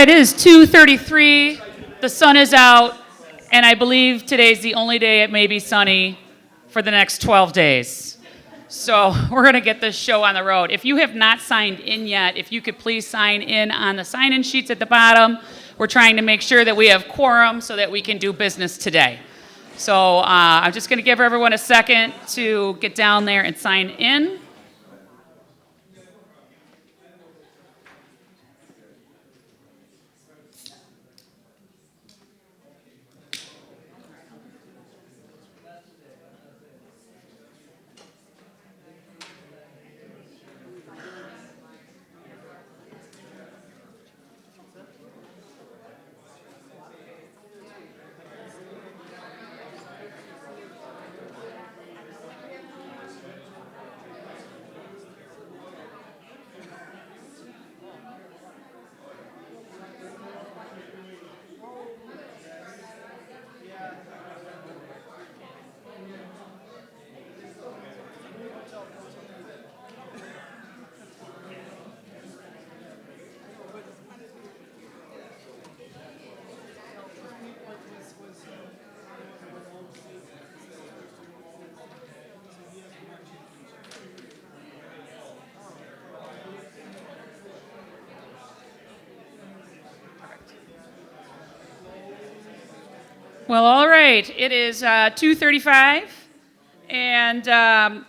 it is 2:33. The sun is out, and I believe today's the only day it may be sunny for the next 12 days. So we're going to get this show on the road. If you have not signed in yet, if you could please sign in on the sign-in sheets at the bottom. We're trying to make sure that we have quorum so that we can do business today. So I'm just going to give everyone a second to get down there and sign in. Well, all right. It is 2:35, and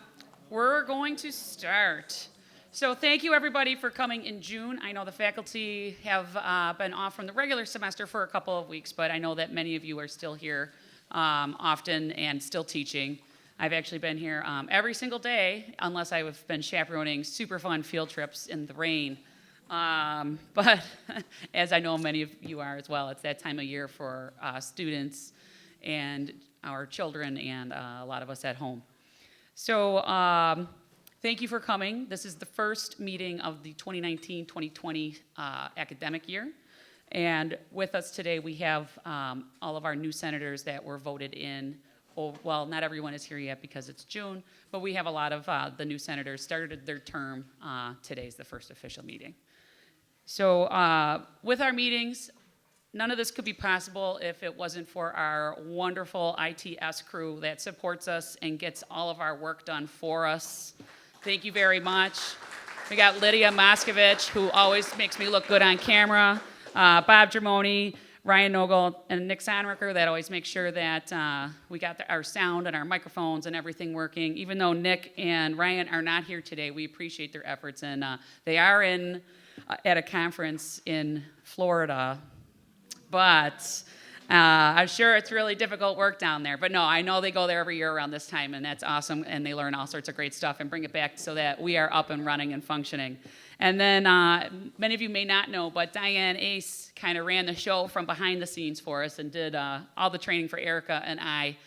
we're going to start. So thank you, everybody, for coming in June. I know the faculty have been off from the regular semester for a couple of weeks, but I know that many of you are still here often and still teaching. I've actually been here every single day, unless I've been chaperoning super fun field trips in the rain. But as I know many of you are as well, it's that time of year for students and our children and a lot of us at home. So thank you for coming. This is the first meeting of the 2019-2020 academic year. And with us today, we have all of our new senators that were voted in. Well, not everyone is here yet because it's June, but we have a lot of the new senators started their term. Today's the first official meeting. So with our meetings, none of this could be possible if it wasn't for our wonderful ITS crew that supports us and gets all of our work done for us. Thank you very much. We got Lydia Moskovich, who always makes me look good on camera, Bob Germoni, Ryan Nogel, and Nick Sonricker that always make sure that we got our sound and our microphones and everything working. Even though Nick and Ryan are not here today, we appreciate their efforts, and they are at a conference in Florida, but I'm sure it's really difficult work down there. But no, I know they go there every year around this time, and that's awesome, and they learn all sorts of great stuff and bring it back so that we are up and running and functioning. And then many of you may not know, but Diane Ace kind of ran the show from behind the scenes for us and did all the training for Erica and I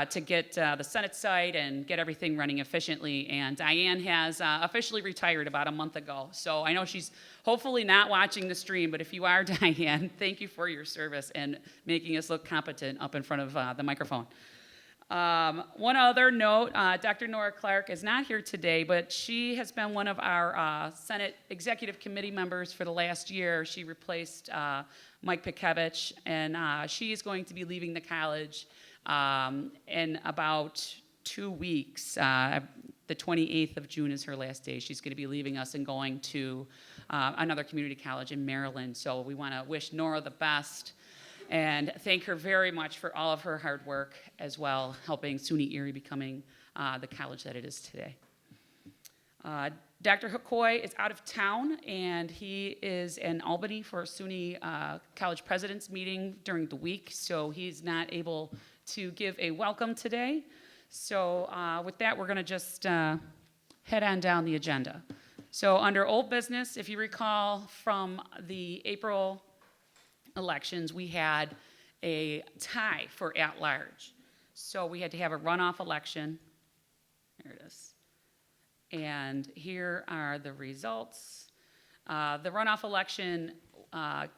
to get the Senate site and get everything running efficiently. And Diane has officially retired about a month ago. So I know she's hopefully not watching the stream, but if you are, Diane, thank you for your service and making us look competent up in front of the microphone. One other note, Dr. Nora Clark is not here today, but she has been one of our Senate Executive Committee members for the last year. She replaced Mike Pikevich, and she is going to be leaving the college in about 2 weeks. The 28th of June is her last day. She's going to be leaving us and going to another community college in Maryland. So we want to wish Nora the best and thank her very much for all of her hard work as well, helping SUNY Erie becoming the college that it is today. Dr. Hakoy is out of town, and he is in Albany for a SUNY College President's meeting during the week, so he's not able to give a welcome today. So with that, we're going to just head on down the agenda. So under old business, if you recall from the April elections, we had a tie for at-large. So we had to have a runoff election. There it is. And here are the results. The runoff election,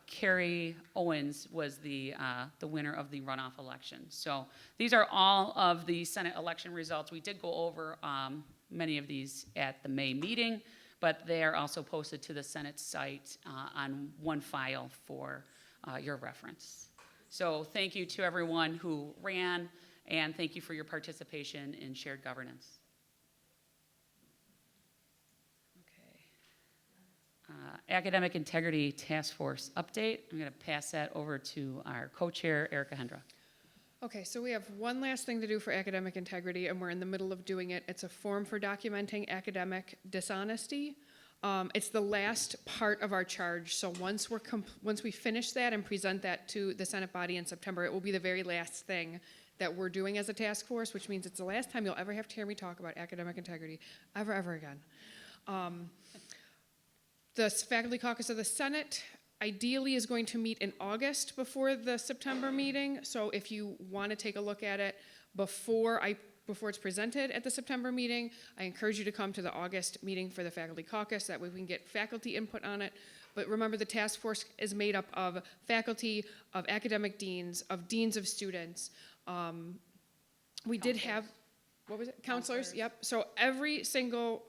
Carrie Owens was the winner of the runoff election. So these are all of the Senate election results. We did go over many of these at the May meeting, but they are also posted to the Senate site on one file for your reference. So thank you to everyone who ran, and thank you for your participation in shared governance. Academic Integrity Task Force update. I'm going to pass that over to our co-chair, Erica Hendra. Okay, so we have one last thing to do for academic integrity, and we're in the middle of doing it. It's a form for documenting academic dishonesty. It's the last part of our charge, so once we finish that and present that to the Senate body in September, it will be the very last thing that we're doing as a task force, which means it's the last time you'll ever have to hear me talk about academic integrity, ever again. The Faculty Caucus of the Senate ideally is going to meet in August before the September meeting. So if you want to take a look at it before it's presented at the September meeting, I encourage you to come to the August meeting for the Faculty Caucus. That way we can get faculty input on it. But remember, the task force is made up of faculty, of academic deans, of deans of students. We did have, what was it? Counselors, yep. So every single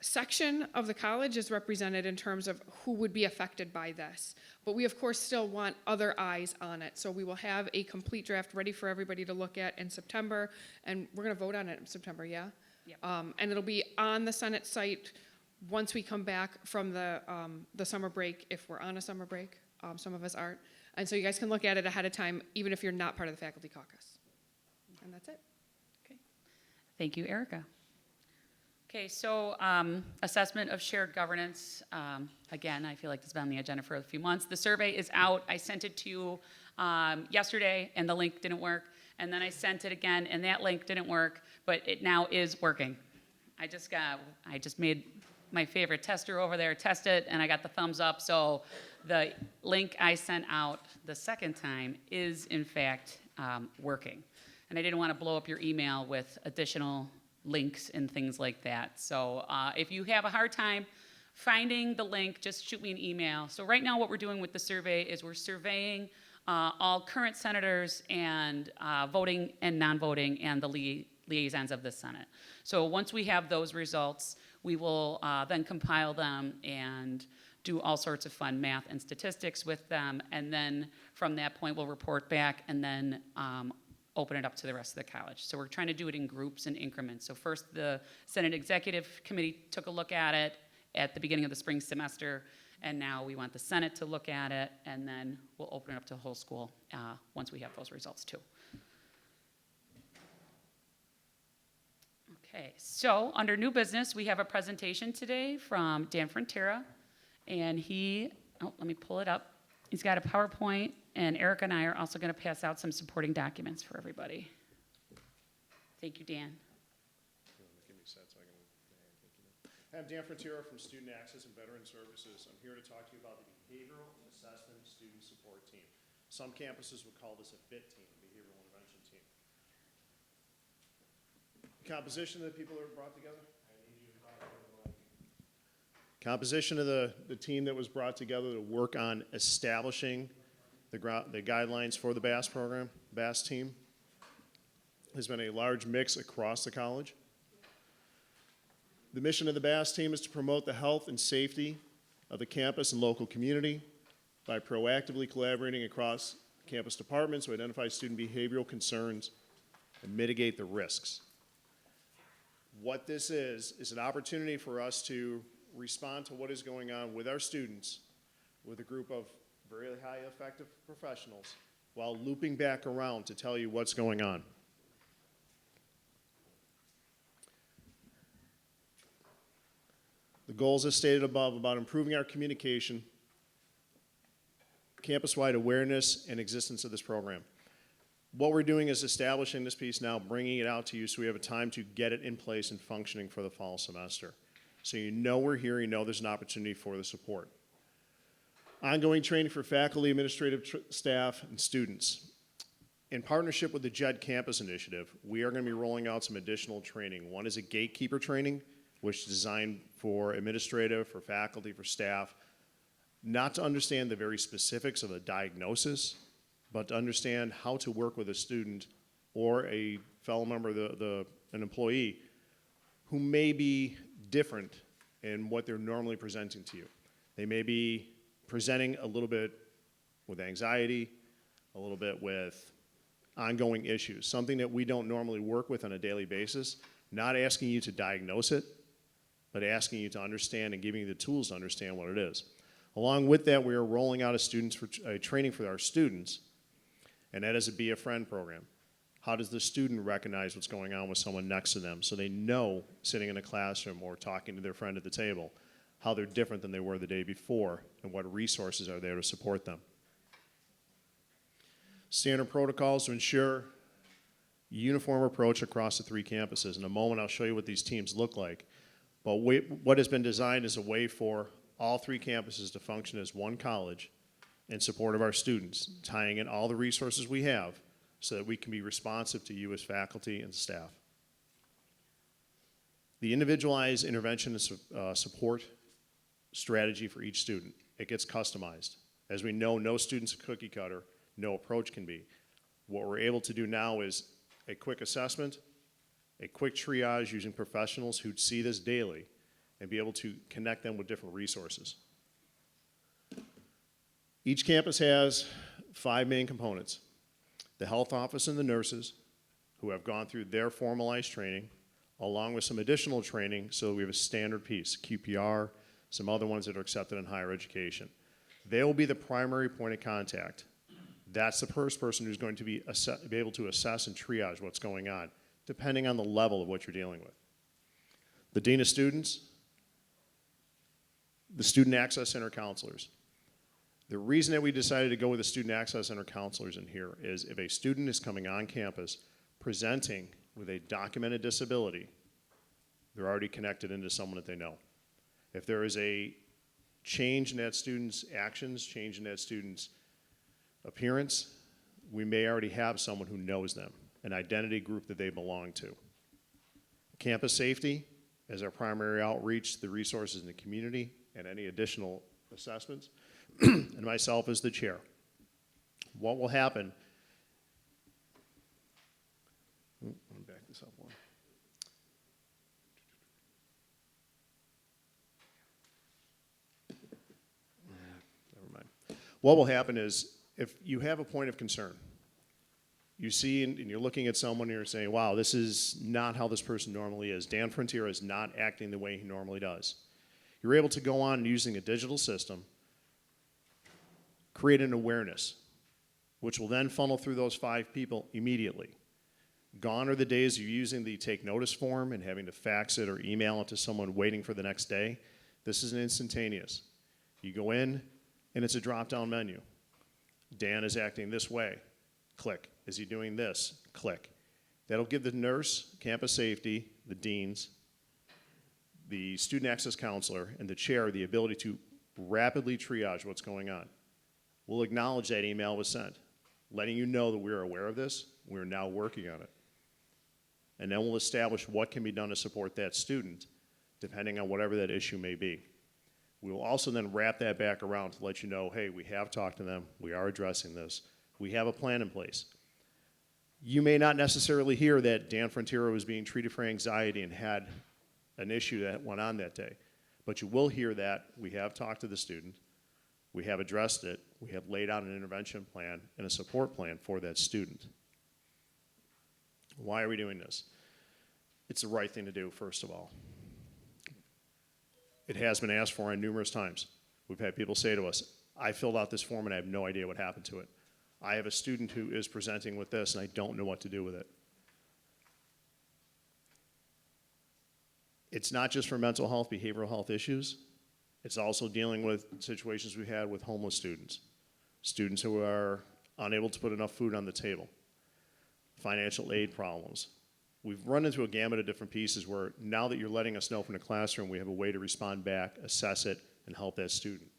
section of the college is represented in terms of who would be affected by this. But we, of course, still want other eyes on it. So we will have a complete draft ready for everybody to look at in September, and we're going to vote on it in September, yeah? Yep. And it'll be on the Senate site once we come back from the summer break, if we're on a summer break. Some of us aren't. And so you guys can look at it ahead of time, even if you're not part of the Faculty Caucus. And that's it. Okay. Thank you, Erica. Okay, so assessment of shared governance. Again, I feel like this has been on the agenda for a few months. The survey is out. I sent it to you yesterday, and the link didn't work. And then I sent it again, and that link didn't work, but it now is working. I just made my favorite tester over there test it, and I got the thumbs up. So the link I sent out the second time is, in fact, working. And I didn't want to blow up your email with additional links and things like that. So if you have a hard time finding the link, just shoot me an email. So right now what we're doing with the survey is we're surveying all current senators and voting and non-voting and the liaisons of the Senate. So once we have those results, we will then compile them and do all sorts of fun math and statistics with them. And then from that point, we'll report back and then open it up to the rest of the college. So we're trying to do it in groups and increments. So first the Senate Executive Committee took a look at it at the beginning of the spring semester, and now we want the Senate to look at it, and then we'll open it up to the whole school once we have those results too. Okay, so under new business, we have a presentation today from Dan Frontera, and let me pull it up. He's got a PowerPoint, and Erica and I are also going to pass out some supporting documents for everybody. Thank you, Dan. Give me a set so I can. I'm Dan Frontera from Student Access and Veteran Services. I'm here to talk to you about the Behavioral Assessment Student Support Team. Some campuses would call this a BIT team, Behavioral Intervention Team. Composition of the people that were brought together? Composition of the team that was brought together to work on establishing the guidelines for the BASS program, BASS team, has been a large mix across the college. The mission of the BASS team is to promote the health and safety of the campus and local community by proactively collaborating across campus departments to identify student behavioral concerns and mitigate the risks. What this is an opportunity for us to respond to what is going on with our students with a group of very high effective professionals while looping back around to tell you what's going on. The goals as stated above about improving our communication, campus-wide awareness and existence of this program. What we're doing is establishing this piece now, bringing it out to you so we have a time to get it in place and functioning for the fall semester. So you know we're here, you know there's an opportunity for the support. Ongoing training for faculty, administrative staff, and students. In partnership with the JED Campus Initiative, we are going to be rolling out some additional training. One is a gatekeeper training, which is designed for administrative, for faculty, for staff, not to understand the very specifics of a diagnosis, but to understand how to work with a student or a fellow member, an employee, who may be different in what they're normally presenting to you. They may be presenting a little bit with anxiety, a little bit with ongoing issues, something that we don't normally work with on a daily basis, not asking you to diagnose it, but asking you to understand and giving you the tools to understand what it is. Along with that, we are rolling out a training for our students, and that is a Be a Friend program. How does the student recognize what's going on with someone next to them so they know, sitting in a classroom or talking to their friend at the table, how they're different than they were the day before and what resources are there to support them. Standard protocols to ensure uniform approach across the 3 campuses. In a moment, I'll show you what these teams look like. But what has been designed is a way for all 3 campuses to function as one college in support of our students, tying in all the resources we have so that we can be responsive to you as faculty and staff. The individualized intervention and support strategy for each student, it gets customized. As we know, no student's a cookie cutter, no approach can be. What we're able to do now is a quick assessment, a quick triage using professionals who see this daily and be able to connect them with different resources. Each campus has 5 main components. The health office and the nurses who have gone through their formalized training, along with some additional training, so we have a standard piece, QPR, some other ones that are accepted in higher education. They will be the primary point of contact. That's the first person who's going to be able to assess and triage what's going on, depending on the level of what you're dealing with. The Dean of Students, the Student Access Center counselors. The reason that we decided to go with the Student Access Center counselors in here is if a student is coming on campus presenting with a documented disability, they're already connected into someone that they know. If there is a change in that student's actions, change in that student's appearance, we may already have someone who knows them, an identity group that they belong to. Campus safety as our primary outreach, the resources in the community, and any additional assessments, and myself as the chair. What will happen, let me back this up one. Never mind. What will happen is if you have a point of concern, you see and you're looking at someone and you're saying, wow, this is not how this person normally is. Dan Frontier is not acting the way he normally does. You're able to go on using a digital system, create an awareness, which will then funnel through those 5 people immediately. Gone are the days of using the take notice form and having to fax it or email it to someone waiting for the next day. This is an instantaneous. You go in and it's a drop-down menu. Dan is acting this way. Click. Is he doing this? Click. That'll give the nurse, campus safety, the deans, the student access counselor, and the chair the ability to rapidly triage what's going on. We'll acknowledge that email was sent, letting you know that we're aware of this, we're now working on it. And then we'll establish what can be done to support that student, depending on whatever that issue may be. We will also then wrap that back around to let you know, hey, we have talked to them, we are addressing this, we have a plan in place. You may not necessarily hear that Dan Frontiero was being treated for anxiety and had an issue that went on that day, but you will hear that we have talked to the student, we have addressed it, we have laid out an intervention plan and a support plan for that student. Why are we doing this? It's the right thing to do, first of all. It has been asked for on numerous times. We've had people say to us, I filled out this form and I have no idea what happened to it. I have a student who is presenting with this and I don't know what to do with it. It's not just for mental health, behavioral health issues. It's also dealing with situations we had with homeless students, students who are unable to put enough food on the table, financial aid problems. We've run into a gamut of different pieces where now that you're letting us know from the classroom, we have a way to respond back, assess it, and help that student.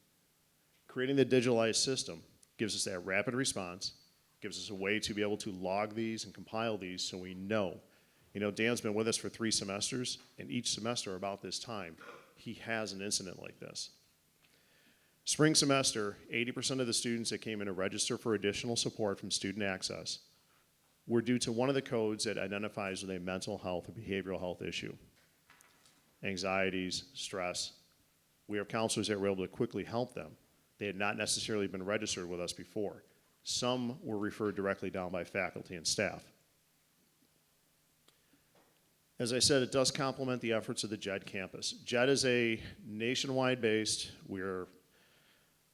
Creating the digitalized system gives us that rapid response, gives us a way to be able to log these and compile these so we know. You know, Dan's been with us for 3 semesters, and each semester about this time, he has an incident like this. Spring semester, 80% of the students that came in to register for additional support from Student Access were due to one of the codes that identifies with a mental health or behavioral health issue. anxieties, stress. We have counselors that were able to quickly help them. They had not necessarily been registered with us before. Some were referred directly down by faculty and staff. As I said, it does complement the efforts of the JED campus. JED is a nationwide based, we're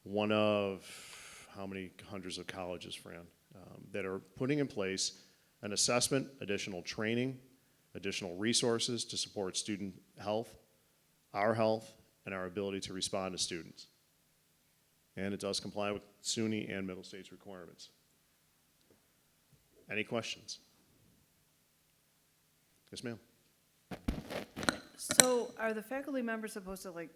one of how many hundreds of colleges, Fran, that are putting in place an assessment, additional training, additional resources to support student health, and our ability to respond to students. And it does comply with SUNY and Middle States requirements. Any questions? Yes, ma'am. So are the faculty members supposed to like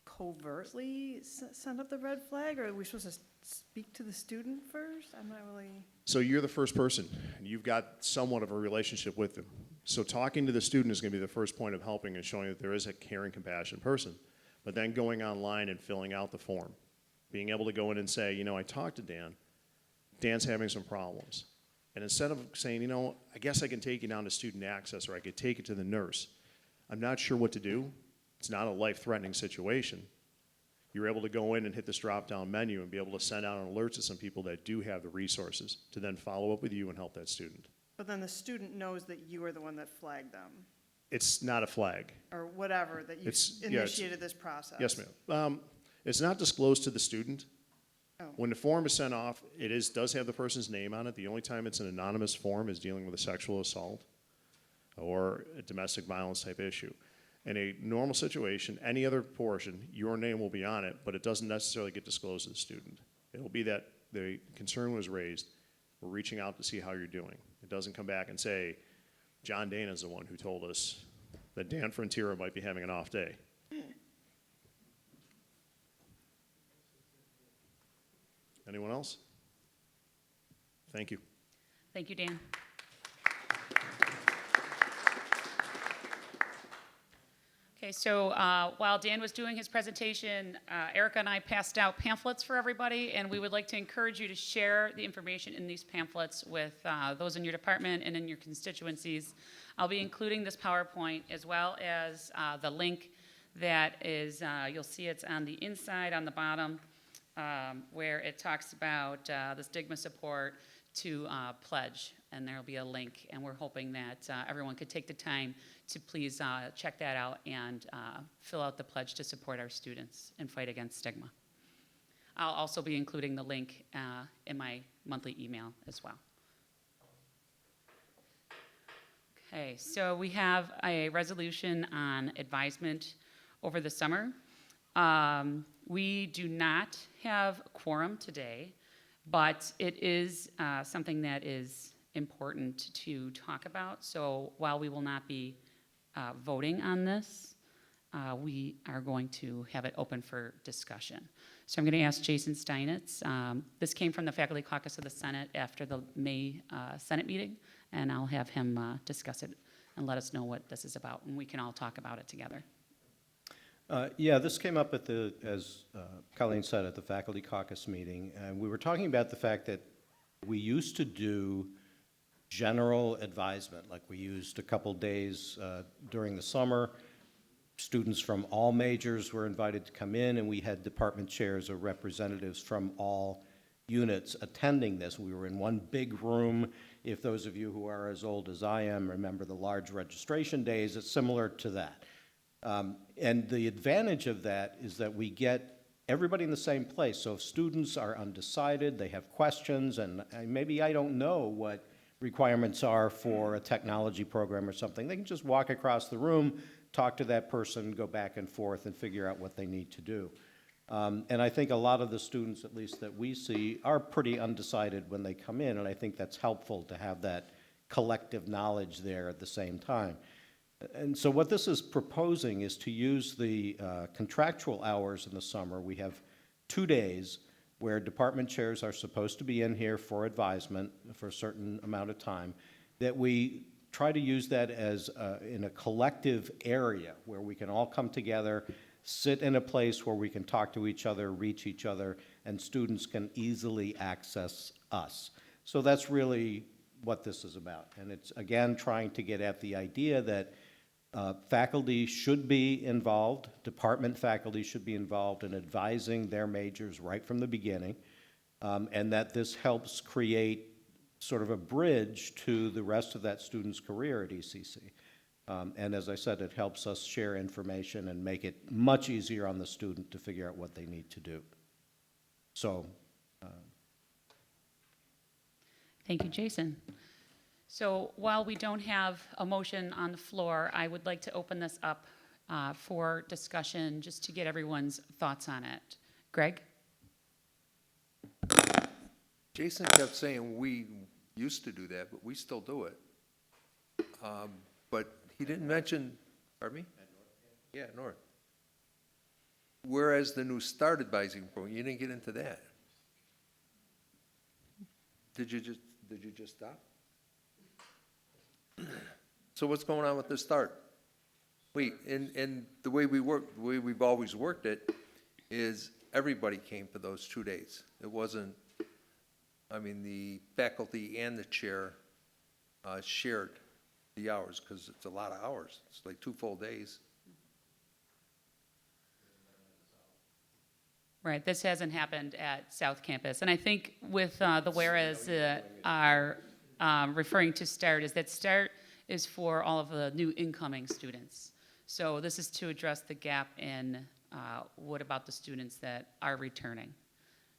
covertly send up the red flag, or are we supposed to speak to the student first? I'm not really. So you're the first person, and you've got somewhat of a relationship with them. So talking to the student is going to be the first point of helping and showing that there is a caring, compassionate person. But then going online and filling out the form, being able to go in and say, you know, I talked to Dan. Dan's having some problems. And instead of saying, you know, I guess I can take you down to student access or I could take it to the nurse, I'm not sure what to do. It's not a life-threatening situation. You're able to go in and hit this drop-down menu and be able to send out an alert to some people that do have the resources to then follow up with you and help that student. But then the student knows that you are the one that flagged them, It's not a flag. or whatever, that you initiated this process. Yes, ma'am. It's not disclosed to the student. Oh. When the form is sent off, does have the person's name on it. The only time it's an anonymous form is dealing with a sexual assault or a domestic violence type issue. In a normal situation, any other portion, your name will be on it, but it doesn't necessarily get disclosed to the student. It'll be that the concern was raised, we're reaching out to see how you're doing. It doesn't come back and say, John Dana is the one who told us that Dan Frontiera might be having an off day. Anyone else? Thank you. Thank you, Dan. Okay, so while Dan was doing his presentation, Erica and I passed out pamphlets for everybody, and we would like to encourage you to share the information in these pamphlets with those in your department and in your constituencies. I'll be including this PowerPoint as well as the link that is, you'll see it's on the inside, on the bottom, where it talks about the stigma support to pledge, and there'll be a link, and we're hoping that everyone could take the time to please check that out and fill out the pledge to support our students and fight against stigma. I'll also be including the link in my monthly email as well. Okay, so we have a resolution on advisement over the summer. We do not have quorum today, but it is something that is important to talk about. So while we will not be voting on this, we are going to have it open for discussion. So I'm going to ask Jason Steinitz. This came from the Faculty Caucus of the Senate after the May Senate meeting, and I'll have him discuss it and let us know what this is about, and we can all talk about it together. Yeah, this came up at as Colleen said, at the Faculty Caucus meeting, and we were talking about the fact that we used to do general advisement, like we used a couple days during the summer. Students from all majors were invited to come in, and we had department chairs or representatives from all units attending this. We were in one big room. If those of you who are as old as I am remember the large registration days, it's similar to that. And the advantage of that is that we get everybody in the same place. So if students are undecided, they have questions, and maybe I don't know what requirements are for a technology program or something, they can just walk across the room, talk to that person, go back and forth, and figure out what they need to do. And I think a lot of the students, at least that we see, are pretty undecided when they come in, and I think that's helpful to have that collective knowledge there at the same time. And so what this is proposing is to use the contractual hours in the summer. We have 2 days where department chairs are supposed to be in here for advisement for a certain amount of time, that we try to use that as in a collective area where we can all come together, sit in a place where we can talk to each other, reach each other, and students can easily access us. So that's really what this is about. And it's, again, trying to get at the idea that Faculty should be involved, department faculty should be involved in advising their majors right from the beginning, and that this helps create sort of a bridge to the rest of that student's career at ECC. And as I said, it helps us share information and make it much easier on the student to figure out what they need to do. So, Thank you, Jason. So while we don't have a motion on the floor, I would like to open this up for discussion, just to get everyone's thoughts on it. Greg? Jason kept saying we used to do that, but we still do it. But he didn't mention, pardon me? Yeah, North. Whereas the new START advising program, you didn't get into that. Did you just stop? So what's going on with the START? Wait, and the way we work, the way we've always worked it, is everybody came for those 2 days. It wasn't, I mean, the faculty and the chair shared the hours, because it's a lot of hours. It's like 2 full days. Right, this hasn't happened at South Campus. And I think with the whereas are referring to START, is that START is for all of the new incoming students. So this is to address the gap in what about the students that are returning?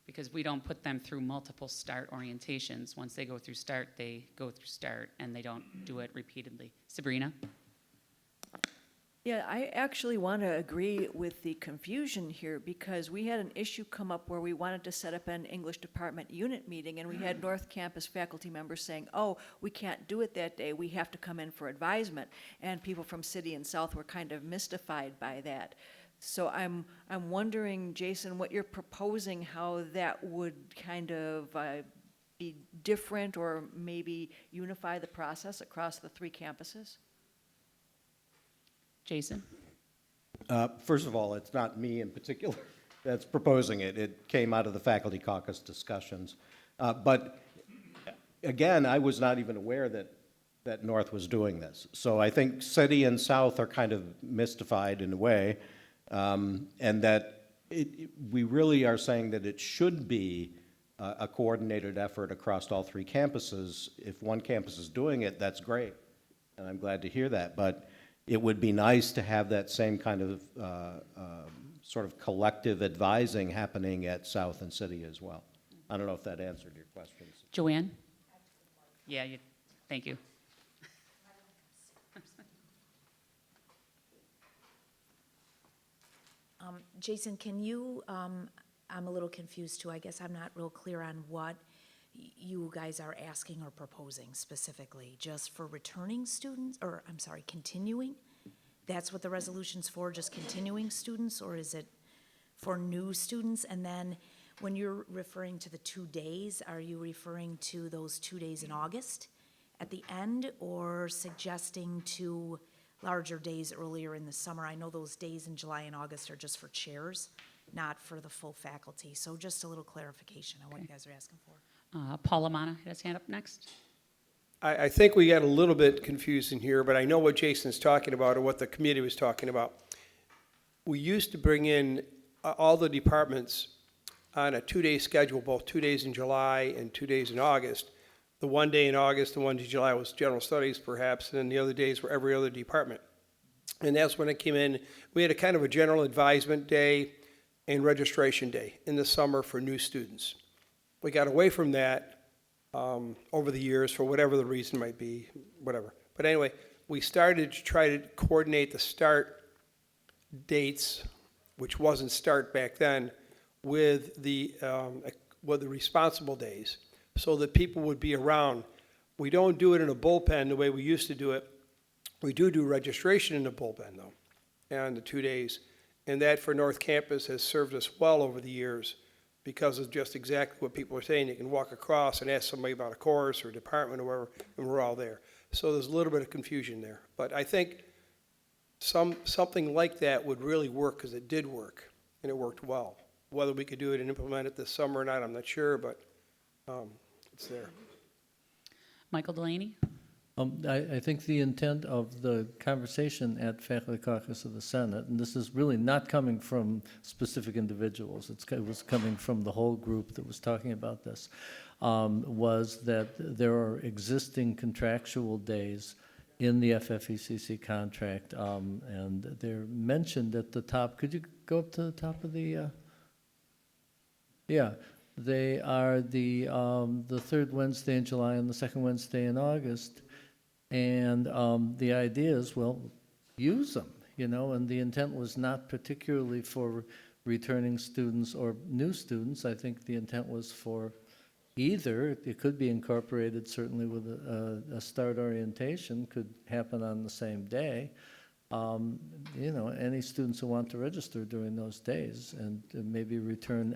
Because we don't put them through multiple START orientations. Once they go through START, they go through START, and they don't do it repeatedly. Sabrina? Yeah, I actually want to agree with the confusion here, because we had an issue come up where we wanted to set up an English department unit meeting, and we had North Campus faculty members saying, oh, we can't do it that day, we have to come in for advisement. And people from City and South were kind of mystified by that. So I'm wondering, Jason, what you're proposing, how that would kind of be different, or maybe unify the process across the 3 campuses? Jason? First of all, it's not me in particular that's proposing it. It came out of the faculty caucus discussions. But again, I was not even aware that North was doing this. So I think City and South are kind of mystified in a way, and that we really are saying that it should be a coordinated effort across all 3 campuses. If one campus is doing it, that's great, and I'm glad to hear that. But it would be nice to have that same kind of sort of collective advising happening at South and City as well. I don't know if that answered your questions. Joanne? Yeah, thank you. Jason, can you, I'm a little confused too. I guess I'm not real clear on what you guys are asking or proposing specifically. Just for returning students, or I'm sorry, continuing? That's what the resolution's for, just continuing students, or is it for new students? And then when you're referring to the 2 days, are you referring to those 2 days in August at the end, or suggesting to larger days earlier in the summer? I know those days in July and August are just for chairs, not for the full faculty. So just a little clarification on what you guys are asking for. Paul Lamana had his hand up next. I think we got a little bit confused in here, but I know what Jason's talking about, or what the committee was talking about. We used to bring in all the departments on a 2-day schedule, both 2 days in July and 2 days in August. The 1 day in August, the 1 day in July was general studies perhaps, and then the other days were every other department. And that's when it came in. We had a kind of a general advisement day and registration day in the summer for new students. We got away from that over the years for whatever the reason might be, whatever. But anyway, we started to try to coordinate the START dates, which wasn't START back then, with the responsible days, so that people would be around. We don't do it in a bullpen the way we used to do it. We do registration in the bullpen, though, and the 2 days. And that for North Campus has served us well over the years, because of just exactly what people are saying. You can walk across and ask somebody about a course or department or whatever, and we're all there. So there's a little bit of confusion there. But I think something like that would really work, because it did work, and it worked well. Whether we could do it and implement it this summer or not, I'm not sure, but it's there. Michael Delaney? I think the intent of the conversation at Faculty Caucus of the Senate, and this is really not coming from specific individuals, it was coming from the whole group that was talking about this, was that there are existing contractual days in the FFECC contract, and they're mentioned at the top. Could you go up to the top of the, yeah, they are the third Wednesday in July and the second Wednesday in August. And the idea is, well, use them, you know, and the intent was not particularly for returning students or new students. I think the intent was for either. It could be incorporated certainly with a start orientation, could happen on the same day. You know, any students who want to register during those days and maybe return,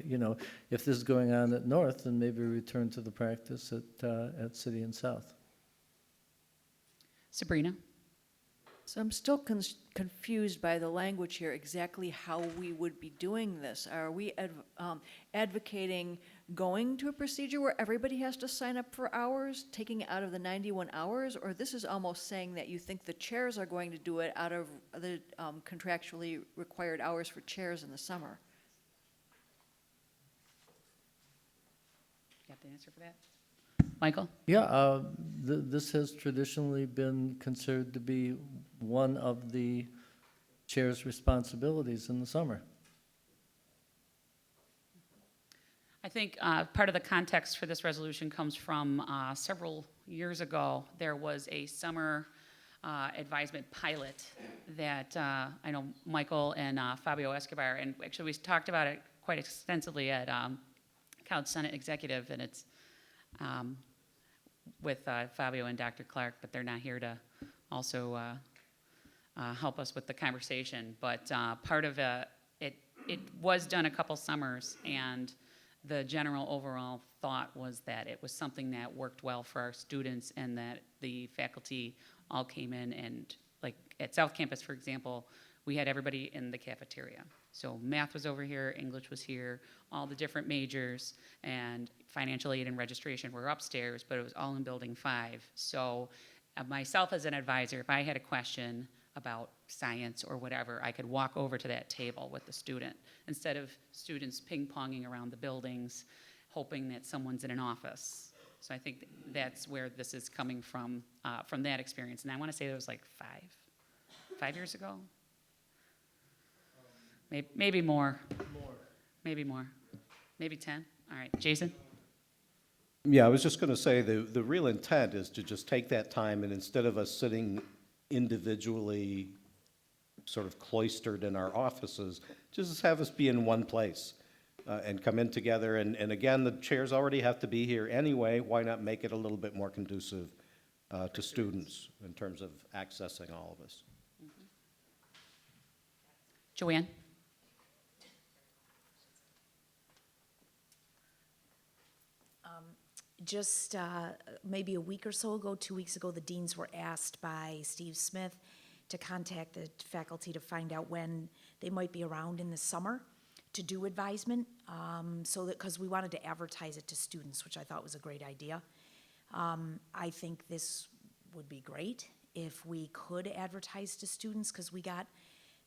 you know, if this is going on at North, then maybe return to the practice at City and South. Sabrina? So I'm still confused by the language here, exactly how we would be doing this. Are we advocating going to a procedure where everybody has to sign up for hours, taking it out of the 91 hours? Or this is almost saying that you think the chairs are going to do it out of the contractually required hours for chairs in the summer? You got the answer for that? Michael? Yeah, this has traditionally been considered to be one of the chair's responsibilities in the summer. I think part of the context for this resolution comes from several years ago. There was a summer advisement pilot that I know Michael and Fabio Escobar, and actually we talked about it quite extensively at Cal Senate Executive, and it's with Fabio and Dr. Clark, but they're not here to also help us with the conversation. But part of it was done a couple summers, and the general overall thought was that it was something that worked well for our students and that the faculty all came in and, like at South Campus, for example, we had everybody in the cafeteria. So math was over here, English was here, all the different majors, and financial aid and registration were upstairs, but it was all in Building 5. So myself as an advisor, if I had a question about science or whatever, I could walk over to that table with the student instead of students ping-ponging around the buildings, hoping that someone's in an office. So I think that's where this is coming from that experience. And I want to say it was like 5 years ago. Maybe more. Maybe more. Maybe 10. All right, Jason? Yeah, I was just going to say the real intent is to just take that time and instead of us sitting individually sort of cloistered in our offices, just have us be in one place and come in together. And again, the chairs already have to be here anyway. Why not make it a little bit more conducive to students in terms of accessing all of us? Mm-hmm. Joanne? Just maybe a week or so ago, 2 weeks ago, the deans were asked by Steve Smith to contact the faculty to find out when they might be around in the summer to do advisement, so that, because we wanted to advertise it to students, which I thought was a great idea. I think this would be great if we could advertise to students, because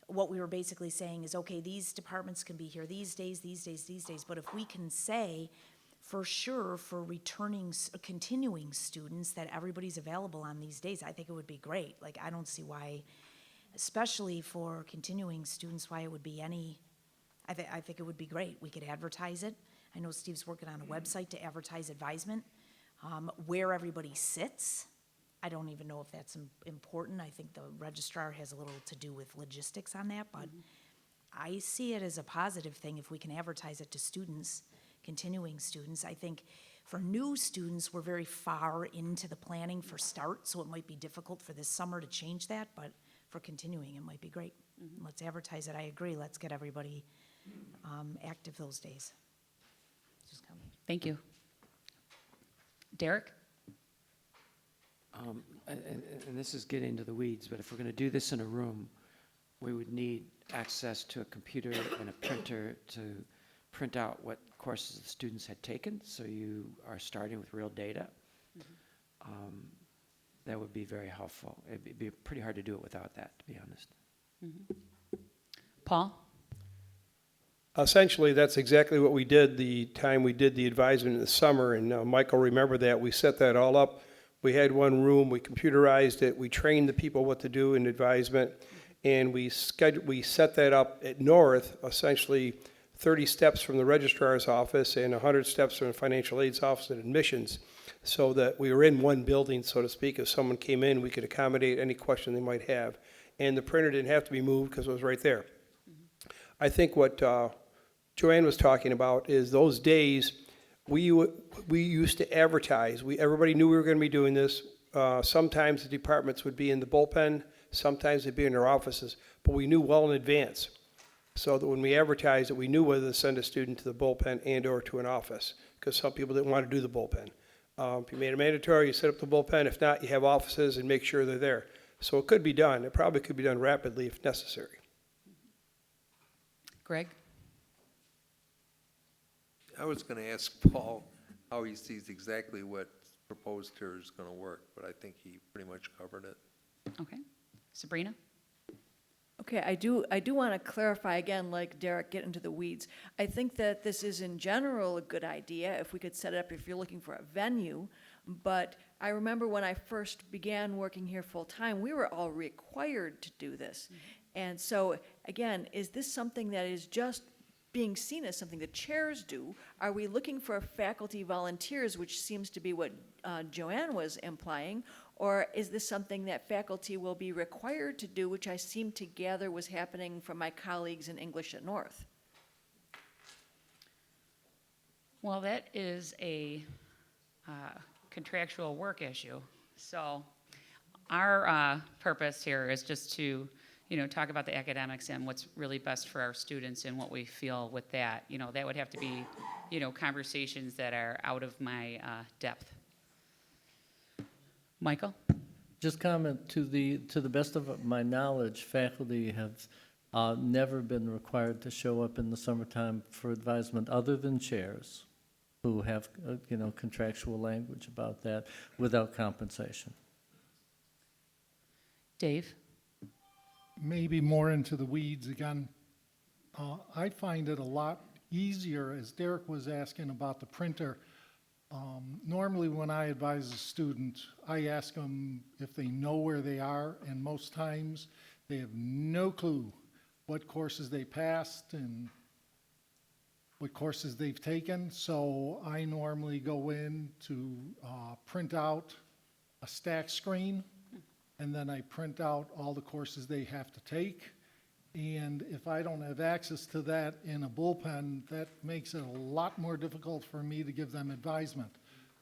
what we were basically saying is, okay, these departments can be here these days, but if we can say for sure for continuing students that everybody's available on these days, I think it would be great. Like, I don't see why, especially for continuing students, why it would be I think it would be great. We could advertise it. I know Steve's working on a website to advertise advisement. Where everybody sits, I don't even know if that's important. I think the registrar has a little to do with logistics on that, but I see it as a positive thing if we can advertise it to students, continuing students. I think for new students, we're very far into the planning for start, so it might be difficult for this summer to change that, but for continuing, it might be great. Let's advertise it. I agree. Let's get everybody active those days. Just come. Thank you. Derek? And this is getting into the weeds, but if we're going to do this in a room, we would need access to a computer and a printer to print out what courses the students had taken, so you are starting with real data. that would be very helpful. It'd be pretty hard to do it without that, to be honest. Paul? Essentially, that's exactly what we did the time we did the advisement in the summer, and Michael, remember that. We set that all up. We had one room, we computerized it, we trained the people what to do in advisement, and we set that up at North, essentially 30 steps from the registrar's office and 100 steps from the financial aid's office and admissions, so that we were in one building, so to speak. If someone came in, we could accommodate any question they might have. And the printer didn't have to be moved because it was right there. I think what Joanne was talking about is those days, we used to advertise. Everybody knew we were going to be doing this. Sometimes the departments would be in the bullpen, sometimes they'd be in their offices, but we knew well in advance. So that when we advertised it, we knew whether to send a student to the bullpen and or to an office, because some people didn't want to do the bullpen. If you made it mandatory, you set up the bullpen. If not, you have offices and make sure they're there. So it could be done. It probably could be done rapidly if necessary. Greg? I was going to ask Paul how he sees exactly what proposed here is going to work, but I think he pretty much covered it. Okay. Sabrina? Okay, I do want to clarify again, like Derek, get into the weeds. I think that this is in general a good idea if we could set it up if you're looking for a venue. But I remember when I first began working here full time, we were all required to do this. And so again, is this something that is just being seen as something the chairs do? Are we looking for faculty volunteers, which seems to be what Joanne was implying? Or is this something that faculty will be required to do, which I seem to gather was happening from my colleagues in English at North? Well, that is a contractual work issue. So our purpose here is just to, talk about the academics and what's really best for our students and what we feel with that. That would have to be, conversations that are out of my depth. Michael? Just comment, to the best of my knowledge, faculty have never been required to show up in the summertime for advisement other than chairs who have, contractual language about that without compensation. Dave? Maybe more into the weeds again. I find it a lot easier, as Derek was asking about the printer. Normally when I advise a student, I ask them if they know where they are, and most times they have no clue what courses they passed and what courses they've taken. So I normally go in to print out a stack screen, and then I print out all the courses they have to take. And if I don't have access to that in a bullpen, that makes it a lot more difficult for me to give them advisement.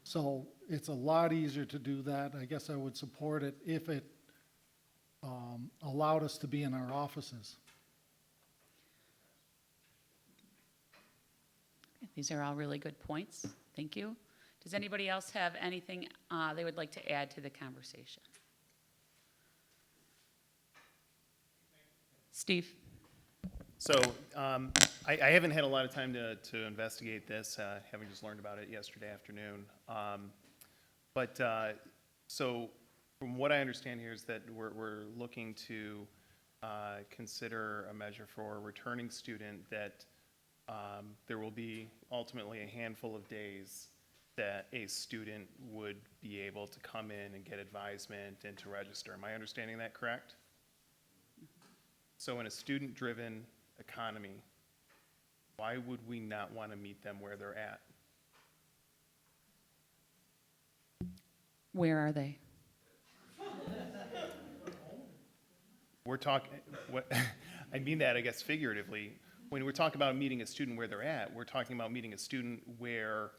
So it's a lot easier to do that. I guess I would support it if it allowed us to be in our offices. These are all really good points. Thank you. Does anybody else have anything they would like to add to the conversation? Steve? So I haven't had a lot of time to investigate this, having just learned about it yesterday afternoon. So from what I understand here is that we're looking to consider a measure for a returning student that there will be ultimately a handful of days that a student would be able to come in and get advisement and to register. Am I understanding that correct? So in a student-driven economy, why would we not want to meet them where they're at? Where are they? We're talking, I mean that, I guess, figuratively. When we're talking about meeting a student where they're at, we're talking about meeting a student where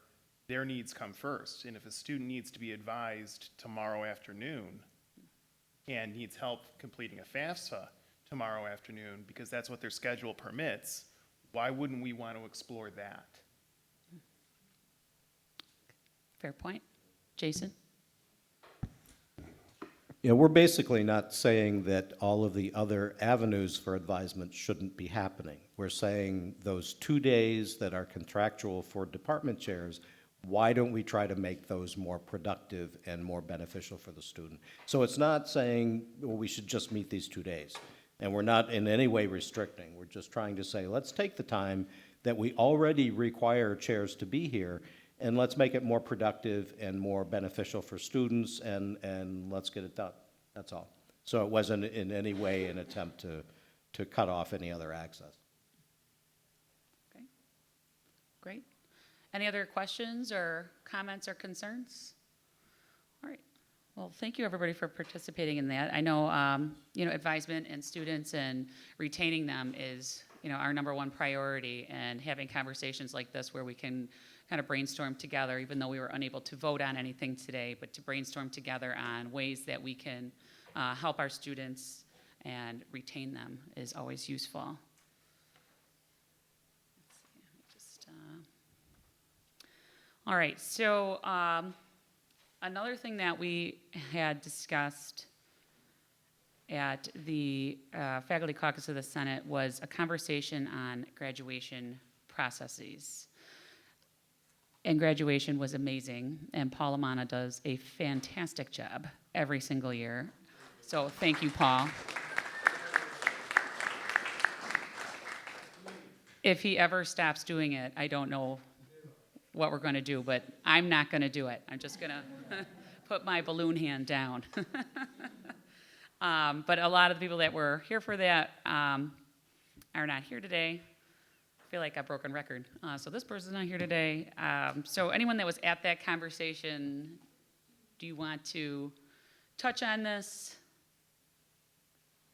their needs come first. And if a student needs to be advised tomorrow afternoon and needs help completing a FAFSA tomorrow afternoon, because that's what their schedule permits, why wouldn't we want to explore that? Fair point. Jason? Yeah, we're basically not saying that all of the other avenues for advisement shouldn't be happening. We're saying those 2 days that are contractual for department chairs, why don't we try to make those more productive and more beneficial for the student? So it's not saying, well, we should just meet these 2 days. And we're not in any way restricting. We're just trying to say, let's take the time that we already require chairs to be here, and let's make it more productive and more beneficial for students, and let's get it done. That's all. So it wasn't in any way an attempt to cut off any other access. Okay, great. Any other questions or comments or concerns? All right. Well, thank you, everybody, for participating in that. I know, advisement and students and retaining them is, our number one priority, and having conversations like this where we can kind of brainstorm together, even though we were unable to vote on anything today, but to brainstorm together on ways that we can help our students and retain them is always useful. Let's see, all right, so another thing that we had discussed at the Faculty Caucus of the Senate was a conversation on graduation processes. And graduation was amazing, and Paul Amana does a fantastic job every single year. So thank you, Paul. If he ever stops doing it, I don't know what we're going to do, but I'm not going to do it. I'm just going to put my balloon hand down. But a lot of the people that were here for that are not here today. I feel like a broken record. So this person's not here today. So anyone that was at that conversation, do you want to touch on this?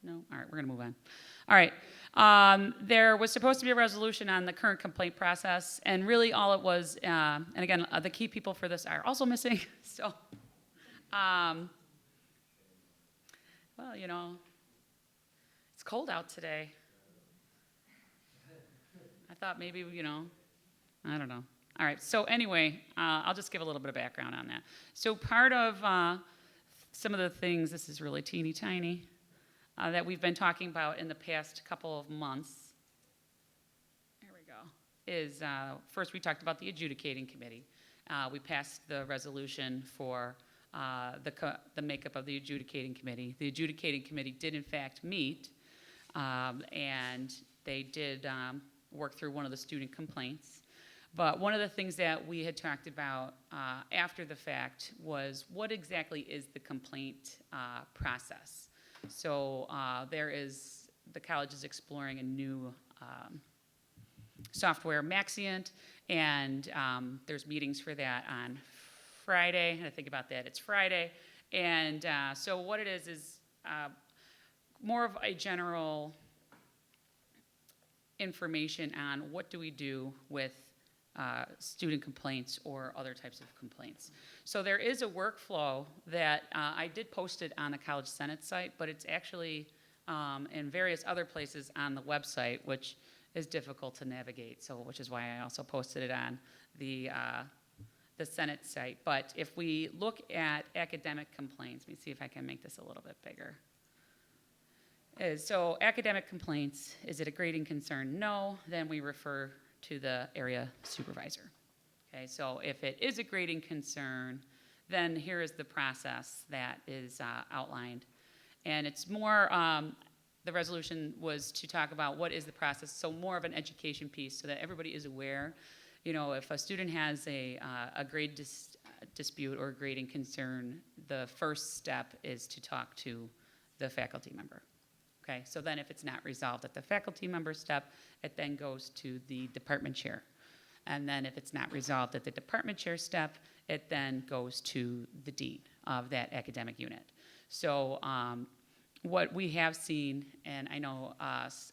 No? All right, we're going to move on. All right. There was supposed to be a resolution on the current complaint process, and really all it was, and again, the key people for this are also missing. So, well, it's cold out today. I thought maybe, I don't know. All right, so anyway, I'll just give a little bit of background on that. So part of some of the things, this is really teeny tiny, that we've been talking about in the past couple of months, there we go, is first we talked about the adjudicating committee. We passed the resolution for the makeup of the adjudicating committee. The adjudicating committee did in fact meet, and they did work through one of the student complaints. But one of the things that we had talked about after the fact was what exactly is the complaint process. So the college is exploring a new software, Maxient, and there's meetings for that on Friday. And I think about that, it's Friday. And so what it is more of a general information on what do we do with student complaints or other types of complaints. So there is a workflow that I did post it on the College Senate site, but it's actually in various other places on the website, which is difficult to navigate. So, which is why I also posted it on the Senate site. But if we look at academic complaints, let me see if I can make this a little bit bigger. So academic complaints, is it a grading concern? No, then we refer to the area supervisor. Okay, so if it is a grading concern, then here is the process that is outlined. And it's more, the resolution was to talk about what is the process, so more of an education piece so that everybody is aware. If a student has a grade dispute or a grading concern, the first step is to talk to the faculty member. Okay, so then if it's not resolved at the faculty member step, it then goes to the department chair. And then if it's not resolved at the department chair step, it then goes to the dean of that academic unit. So what we have seen, and I know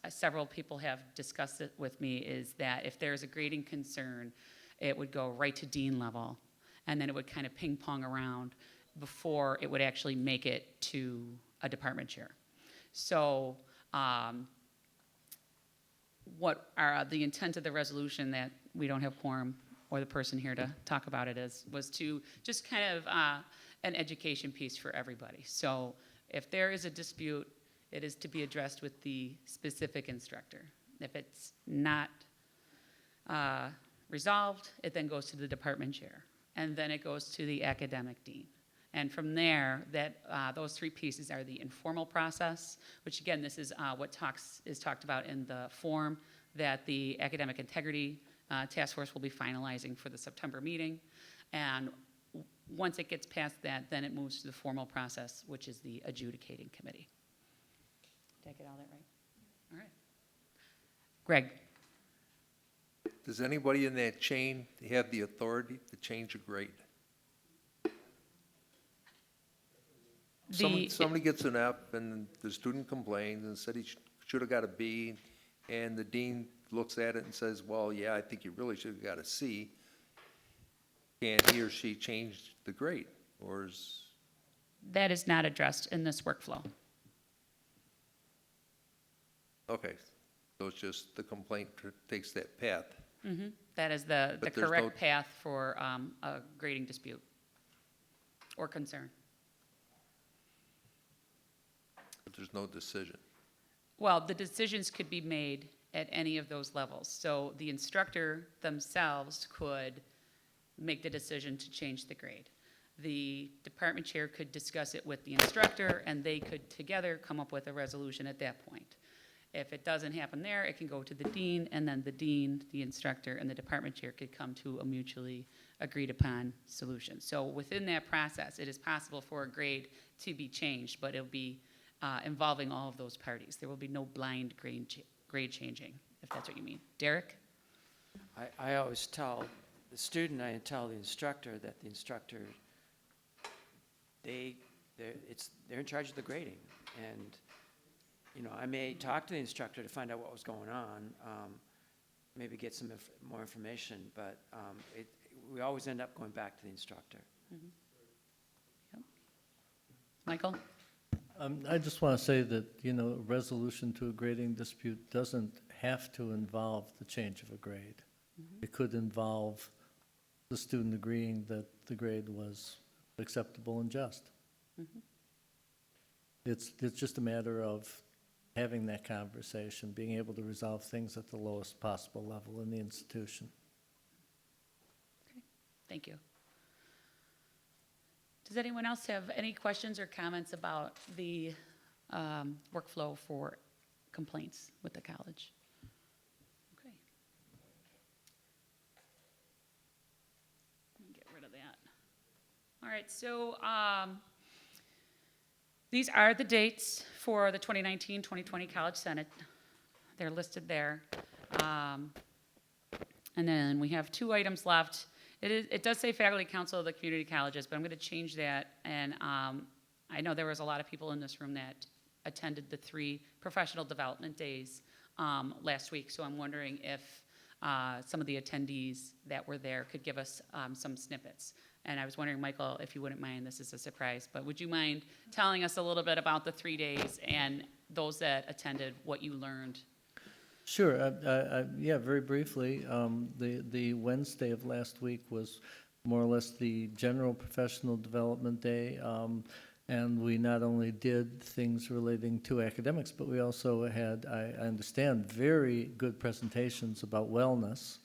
several people have discussed it with me, is that if there's a grading concern, it would go right to dean level, and then it would kind of ping pong around before it would actually make it to a department chair. So what are the intent of the resolution that we don't have quorum or the person here to talk about it was to just kind of an education piece for everybody. So if there is a dispute, it is to be addressed with the specific instructor. If it's not resolved, it then goes to the department chair, and then it goes to the academic dean. And from there, those three pieces are the informal process, which again, this is what is talked about in the form that the Academic Integrity Task Force will be finalizing for the September meeting. And once it gets past that, then it moves to the formal process, which is the adjudicating committee. Did I get all that right? All right. Greg? Does anybody in that chain have the authority to change a grade? Somebody gets an F and the student complains and said he should have got a B, and the dean looks at it and says, well, yeah, I think you really should have got a C. Can he or she change the grade, or is? That is not addressed in this workflow. Okay, so it's just the complaint takes that path. That is the But there's no- correct path for a grading dispute or concern. But there's no decision. Well, the decisions could be made at any of those levels. So the instructor themselves could make the decision to change the grade. The department chair could discuss it with the instructor, and they could together come up with a resolution at that point. If it doesn't happen there, it can go to the dean, and then the dean, the instructor, and the department chair could come to a mutually agreed upon solution. So within that process, it is possible for a grade to be changed, but it'll be involving all of those parties. There will be no blind grade changing, if that's what you mean. Derek? I always tell the student, I tell the instructor that the instructor, they're in charge of the grading. And, you know, I may talk to the instructor to find out what was going on, maybe get some more information, but we always end up going back to the instructor. Yep. Michael? I just want to say that, you know, a resolution to a grading dispute doesn't have to involve the change of a grade. It could involve the student agreeing that the grade was acceptable and just. It's just a matter of having that conversation, being able to resolve things at the lowest possible level in the institution. Okay, thank you. Does anyone else have any questions or comments about the workflow for complaints with the college? Okay. Let me get rid of that. All right, so these are the dates for the 2019-2020 College Senate. They're listed there. And then we have 2 items left. It does say Faculty Council of the Community Colleges, but I'm going to change that. And I know there was a lot of people in this room that attended the 3 professional development days last week. So I'm wondering if some of the attendees that were there could give us some snippets. And I was wondering, Michael, if you wouldn't mind, this is a surprise, but would you mind telling us a little bit about the 3 days and those that attended, what you learned? Sure. Yeah, very briefly, the Wednesday of last week was more or less the general professional development day, and we not only did things relating to academics, but we also had, I understand, very good presentations about wellness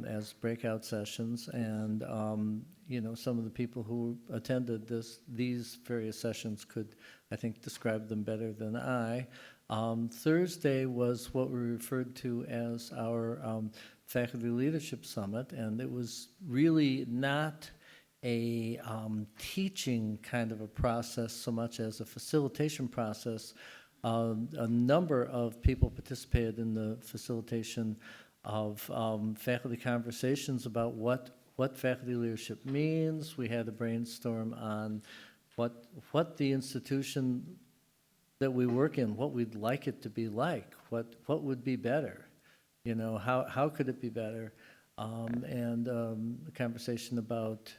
as breakout sessions, and you know, some of the people who attended these various sessions could, I think, describe them better than I. Thursday was what we referred to as our Faculty Leadership Summit, and it was really not a teaching kind of a process so much as a facilitation process. A number of people participated in the facilitation of faculty conversations about what faculty leadership means. We had a brainstorm on what the institution that we work in, what we'd like it to be like, what would be better, you know, how could it be better, and a conversation about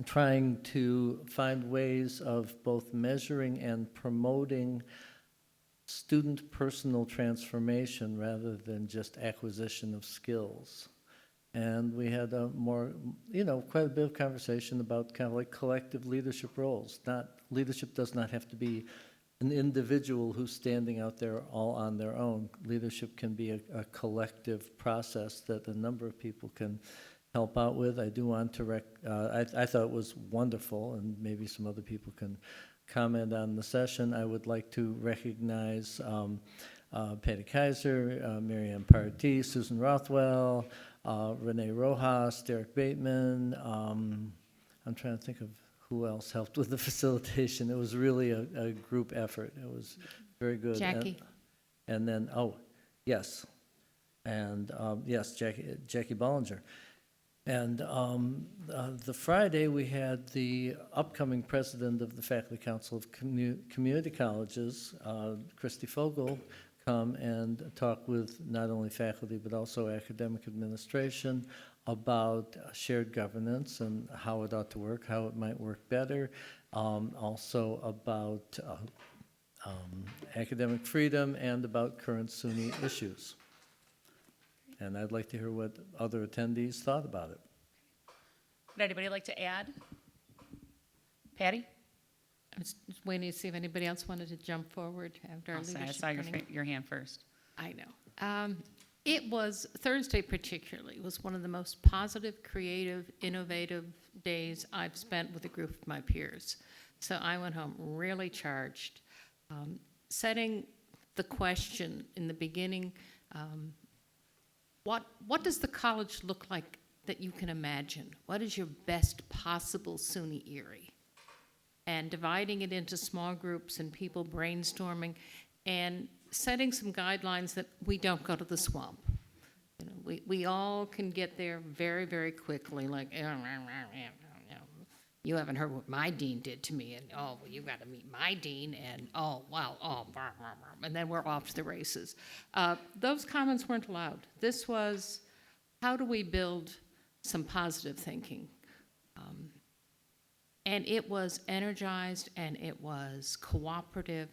trying to find ways of both measuring and promoting student personal transformation rather than just acquisition of skills. And we had a more, you know, quite a bit of conversation about kind of like collective leadership roles. Leadership does not have to be an individual who's standing out there all on their own. Leadership can be a collective process that a number of people can help out with. I do want to I thought it was wonderful, and maybe some other people can comment on the session. I would like to recognize Patty Kaiser, Miriam Parati, Susan Rothwell, Renee Rojas, Derek Bateman. I'm trying to think of who else helped with the facilitation. It was really a group effort. It was very good. Jackie. And then, oh, yes. And, yes, Jackie Bollinger. And the Friday, we had the upcoming president of the Faculty Council of Community Colleges, Christy Fogel, come and talk with not only faculty but also academic administration about shared governance and how it ought to work, how it might work better, also about academic freedom and about current SUNY issues. And I'd like to hear what other attendees thought about it. Would anybody like to add? Patty? I was just waiting to see if anybody else wanted to jump forward after our I leadership saw training. your hand first. I know. It was, Thursday particularly, was one of the most positive, creative, innovative days I've spent with a group of my peers. So I went home really charged. Setting the question in the beginning, what does the college look like that you can imagine? What is your best possible SUNY Erie? And dividing it into small groups and people brainstorming and setting some guidelines that we don't go to the swamp. You know, we all can get there very, very quickly, like, you haven't heard what my dean did to me, and oh, well, you got to meet my dean, and oh, wow, oh, and then we're off to the races. Those comments weren't allowed. This was, how do we build some positive thinking? And it was energized, and it was cooperative,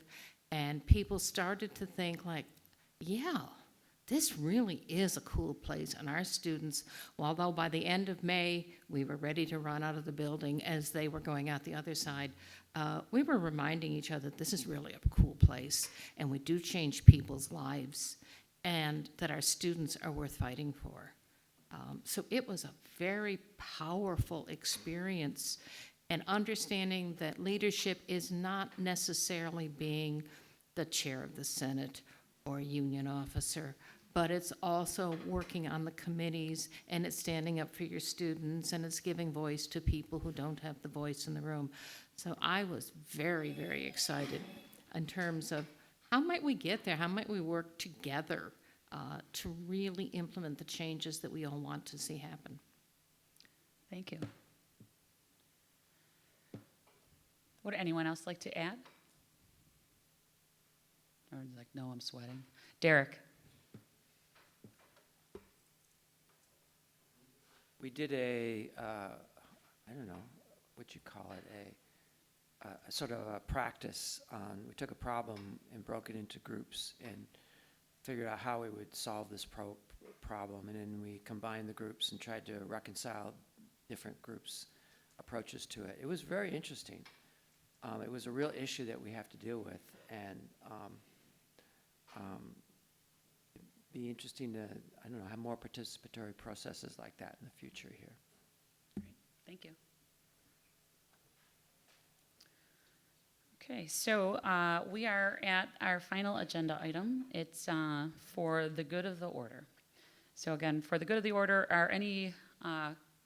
and people started to think like, yeah, this really is a cool place. And our students, although by the end of May, we were ready to run out of the building as they were going out the other side, we were reminding each other that this is really a cool place, and we do change people's lives, and that our students are worth fighting for. So it was a very powerful experience, and understanding that leadership is not necessarily being the chair of the Senate or a union officer, but it's also working on the committees, and it's standing up for your students, and it's giving voice to people who don't have the voice in the room. So I was very, very excited in terms of how might we get there? How might we work together to really implement the changes that we all want to see happen? Thank you. Would anyone else like to add? Or like, no, I'm sweating. Derek? We did I don't know what you call it, a sort of a practice on, we took a problem and broke it into groups and figured out how we would solve this problem. And then we combined the groups and tried to reconcile different groups' approaches to it. It was very interesting. It was a real issue that we have to deal with, and it'd be interesting to, I don't know, have more participatory processes like that in the future here. Great, thank you. Okay, so we are at our final agenda item. It's for the good of the order. So again, for the good of the order, are any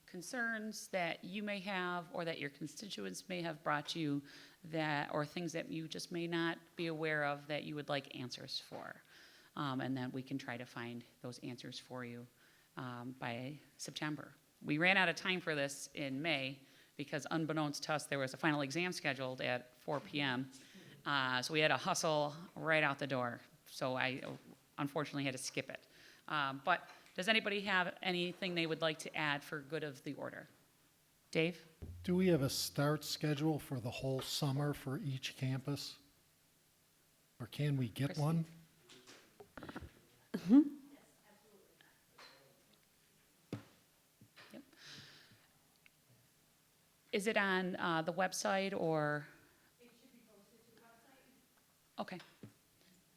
concerns that you may have or that your constituents may have brought you that, or things that you just may not be aware of that you would like answers for? And then we can try to find those answers for you by September. We ran out of time for this in May because unbeknownst to us, there was a final exam scheduled at 4 p.m. So we had to hustle right out the door. So I unfortunately had to skip it. But does anybody have anything they would like to add for good of the order? Dave? Do we have a start schedule for the whole summer for each campus? Or can we get Christy? one? Mm-hmm. Yep. Is it on the website or? Okay.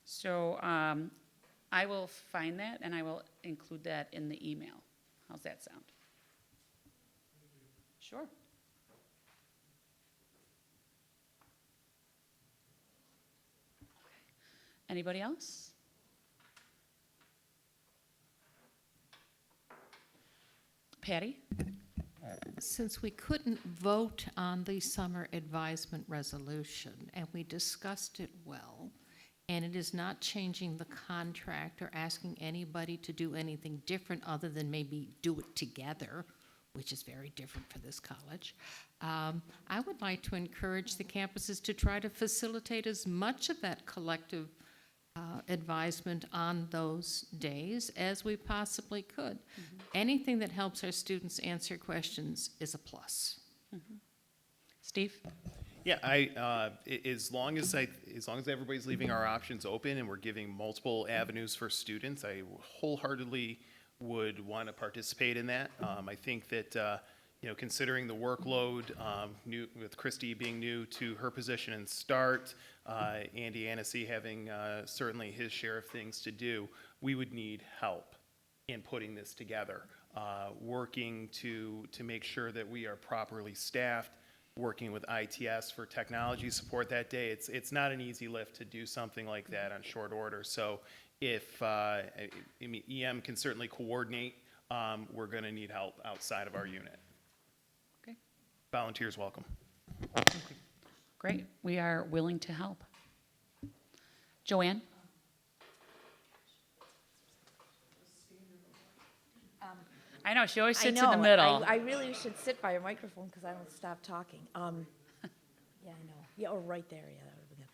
So I will find that and I will include that in the email. How's that sound? Sure. Anybody else? Patty? Since we couldn't vote on the summer advisement resolution, and we discussed it well, and it is not changing the contract or asking anybody to do anything different other than maybe do it together, which is very different for this college, I would like to encourage the campuses to try to facilitate as much of that collective advisement on those days as we possibly could. Anything that helps our students answer questions is a plus. Steve? Yeah, as long as everybody's leaving our options open and we're giving multiple avenues for students, I wholeheartedly would want to participate in that. I think that, considering the workload, with Christy being new to her position and start, Andy Annecy having certainly his share of things to do, we would need help in putting this together, working to make sure that we are properly staffed, working with ITS for technology support that day. It's not an easy lift to do something like that on short order. So if EM can certainly coordinate, we're going to need help outside of our unit. Okay. Volunteers welcome. Great. We are willing to help. Joanne? I know, she always sits in the middle. I really should sit by a microphone because I don't stop talking. Yeah, I know. Yeah, or right there, yeah, that would be good.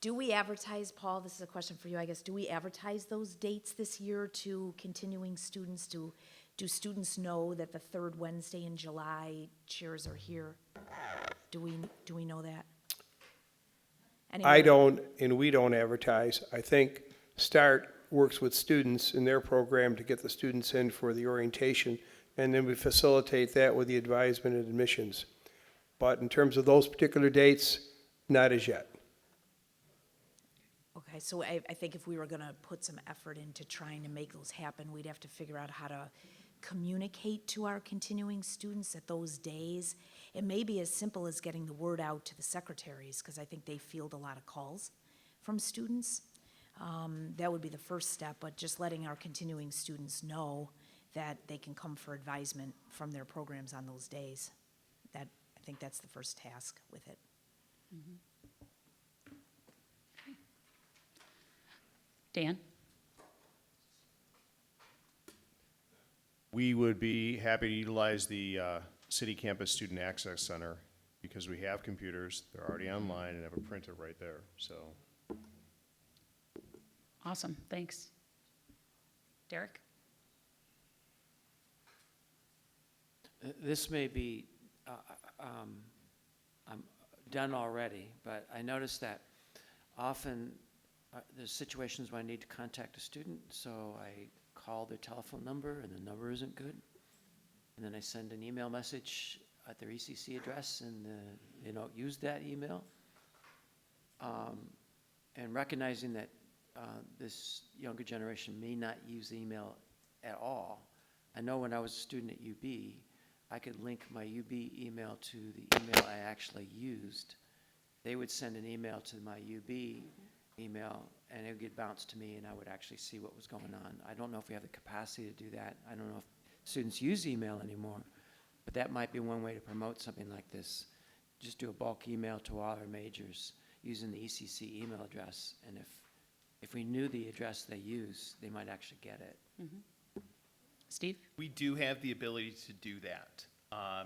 Do we advertise, Paul, this is a question for you, I guess, do we advertise those dates this year to continuing students? Do students know that the third Wednesday in July chairs are here? Do we know that? Anyway. I don't, and we don't advertise. I think START works with students in their program to get the students in for the orientation, and then we facilitate that with the advisement and admissions. But in terms of those particular dates, not as yet. Okay, so I think if we were gonna put some effort into trying to make those happen, we'd have to figure out how to communicate to our continuing students at those days. It may be as simple as getting the word out to the secretaries, because I think they field a lot of calls from students. That would be the first step, but just letting our continuing students know that they can come for advisement from their programs on those days. I think that's the first task with it. Dan? We would be happy to utilize the City Campus Student Access Center because we have computers, they're already online and have a printer right there, so. Awesome, thanks. Derek? This may be done already, but I noticed that often there's situations where I need to contact a student, so I call their telephone number and the number isn't good. And then I send an email message at their ECC address and they don't use that email. And recognizing that this younger generation may not use email at all. I know when I was a student at UB, I could link my UB email to the email I actually used. They would send an email to my UB email and it would get bounced to me and I would actually see what was going on. I don't know if we have the capacity to do that. I don't know if students use email anymore, but that might be one way to promote something like this. Just do a bulk email to all our majors using the ECC email address, and if we knew the address they use, they might actually get it. Steve? We do have the ability to do that. I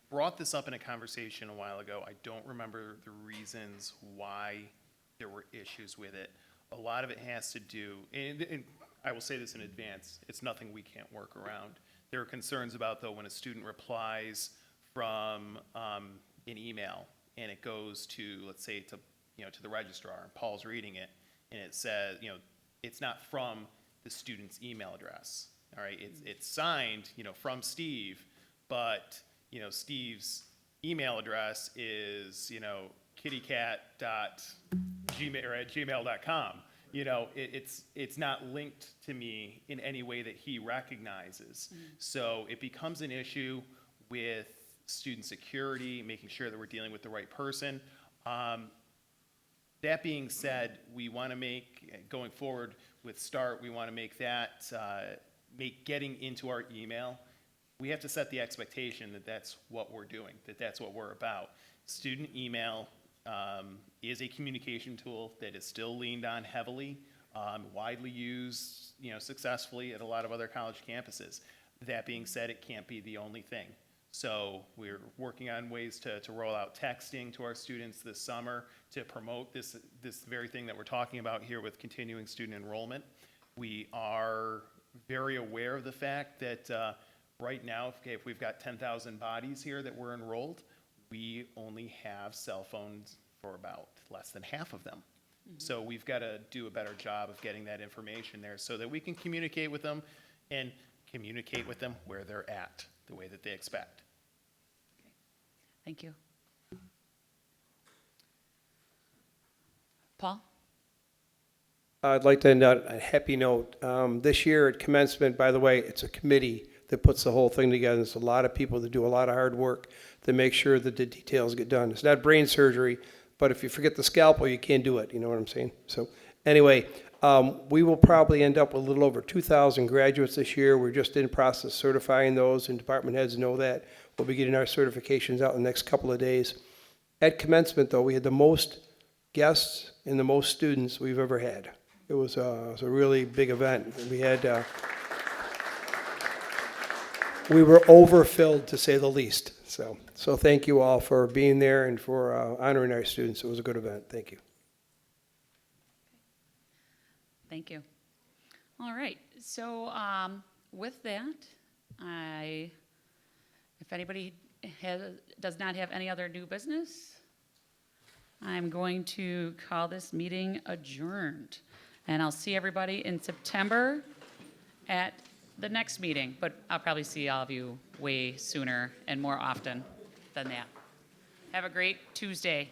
brought this up in a conversation a while ago. I don't remember the reasons why there were issues with it. A lot of it has to do, and I will say this in advance, it's nothing we can't work around. There are concerns about, though, when a student replies from an email and it goes to, let's say, to the registrar, and Paul's reading it, and it says, it's not from the student's email address. All right, it's signed, from Steve, but Steve's email address is, kittycat.gmail.com. You know, it's not linked to me in any way that he recognizes. So it becomes an issue with student security, making sure that we're dealing with the right person. That being said, we want to make, going forward with START, we want to make that, make getting into our email, we have to set the expectation that that's what we're doing, that that's what we're about. Student email is a communication tool that is still leaned on heavily, widely used, you know, successfully at a lot of other college campuses. That being said, it can't be the only thing. So we're working on ways to roll out texting to our students this summer to promote this very thing that we're talking about here with continuing student enrollment. We are very aware of the fact that right now, if we've got 10,000 bodies here that were enrolled, we only have cell phones for about less than half of them. So we've got to do a better job of getting that information there so that we can communicate with them and communicate with them where they're at, the way that they expect. Thank you. Paul? I'd like to end on a happy note. This year at commencement, by the way, it's a committee that puts the whole thing together. There's a lot of people that do a lot of hard work to make sure that the details get done. It's not brain surgery, but if you forget the scalpel, you can't do it. You know what I'm saying? So anyway, we will probably end up with a little over 2,000 graduates this year. We're just in the process of certifying those, and department heads know that. We'll be getting our certifications out in the next couple of days. At commencement, though, we had the most guests and the most students we've ever had. It was a really big event. We had, we were overfilled, to say the least. So thank you all for being there and for honoring our students. It was a good event. Thank you. Thank you. All right, so with that, if anybody does not have any other new business, I'm going to call this meeting adjourned. And I'll see everybody in September at the next meeting, but I'll probably see all of you way sooner and more often than that. Have a great Tuesday.